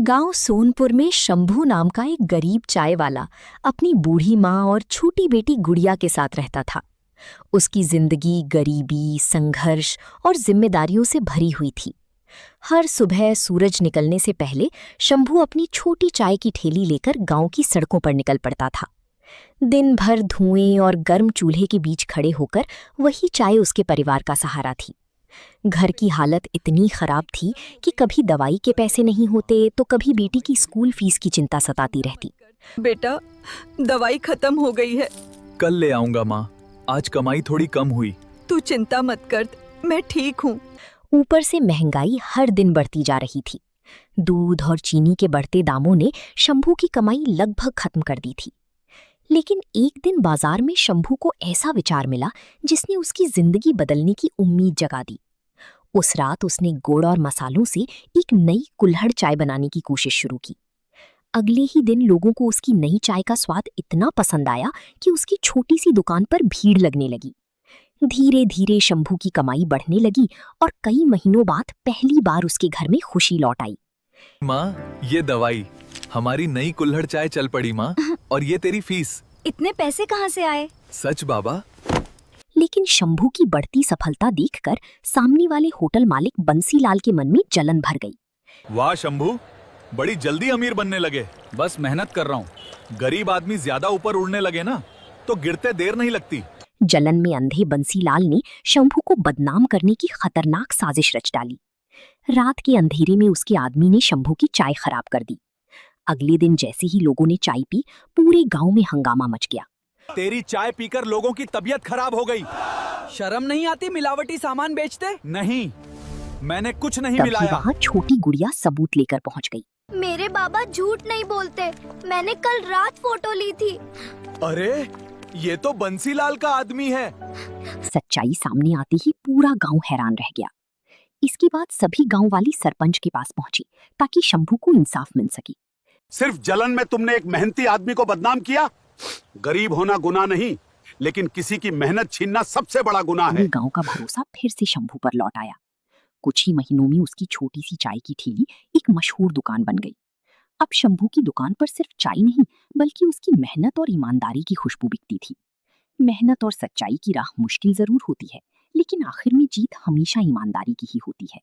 गांव सोनपुर में शंभू नाम का एक गरीब चाय वाला अपनी बूढ़ी माँ और छोटी बेटी गुड़िया के साथ रहता था। उसकी जिंदगी गरीबी, संघर्ष और जिम्मेदारियों से भरी हुई थी। हर सुबह सूरज निकलने से पहले शंभू अपनी छोटी चाय की ठेली लेकर गांव की सड़कों पर निकल पड़ता था। दिन भर धुएं और गर्म चूल्हे के बीच खड़े होकर वही चाय उसके परिवार का सहारा थी। घर की हालत इतनी खराब थी कि कभी दवाई के पैसे नहीं होते तो कभी बेटी की स्कूल फीस की चिंता सताती रहती। बेटा, दवाई खत्म हो गई है। कल ले आऊंगा माँ, आज कमाई थोड़ी कम हुई। तू चिंता मत कर, मैं ठीक हूँ। ऊपर से महंगाई हर दिन बढ़ती जा रही थी। दूध और चीनी के बढ़ते दामों ने शंभू की कमाई लगभग खत्म कर दी थी। लेकिन एक दिन बाजार में शंभू को ऐसा विचार मिला जिसने उसकी जिंदगी बदलने की उम्मीद जगा दी। उस रात उसने गुड़ और मसालों से एक नई कुल्हड़ चाय बनाने की कोशिश शुरू की। अगले ही दिन लोगों को उसकी नई चाय का स्वाद इतना पसंद आया कि उसकी छोटी सी दुकान पर भीड़ लगने लगी। धीरे धीरे शंभू की कमाई बढ़ने लगी और कई महीनों बाद पहली बार उसके घर में खुशी लौट आई। माँ, ये दवाई, हमारी नई कुल्हड़ चाय चल पड़ी माँ, और ये तेरी फीस। इतने पैसे कहाँ से आए? सच बाबा। लेकिन शंभू की बढ़ती सफलता देखकर सामने वाले होटल मालिक बंसीलाल के मन में जलन भर गई। वाह शंभू, बड़ी जल्दी अमीर बनने लगे। बस मेहनत कर रहा हूँ। गरीब आदमी ज्यादा ऊपर उड़ने लगे ना तो गिरते देर नहीं लगती। जलन में अंधे बंसीलाल ने शंभू को बदनाम करने की खतरनाक साजिश रच डाली। रात के अंधेरे में उसके आदमी ने शंभू की चाय खराब कर दी। अगले दिन जैसे ही लोगों ने चाय पी, पूरे गांव में हंगामा मच गया। तेरी चाय पीकर लोगों की तबीयत खराब हो गई। शर्म नहीं आती मिलावटी सामान बेचते? नहीं, मैंने कुछ नहीं तभी मिलाया। वहाँ छोटी गुड़िया सबूत लेकर पहुंच गई। मेरे बाबा झूठ नहीं बोलते, मैंने कल रात फोटो ली थी। अरे, ये तो बंसीलाल का आदमी है। सच्चाई सामने आते ही पूरा गांव हैरान रह गया। इसके बाद सभी गांव वाली सरपंच के पास पहुंची ताकि शंभू को इंसाफ मिल सके। सिर्फ जलन में तुमने एक मेहनती आदमी को बदनाम किया। गरीब होना गुनाह नहीं, लेकिन किसी की मेहनत छीनना सबसे बड़ा गुनाह है। गांव का भरोसा फिर से शंभू पर लौट आया। कुछ ही महीनों में उसकी छोटी सी चाय की ठेली एक मशहूर दुकान बन गई। अब शंभू की दुकान पर सिर्फ चाय नहीं, बल्कि उसकी मेहनत और ईमानदारी की खुशबू बिकती थी। मेहनत और सच्चाई की राह मुश्किल जरूर होती है, लेकिन आखिर में जीत हमेशा ईमानदारी की ही होती है।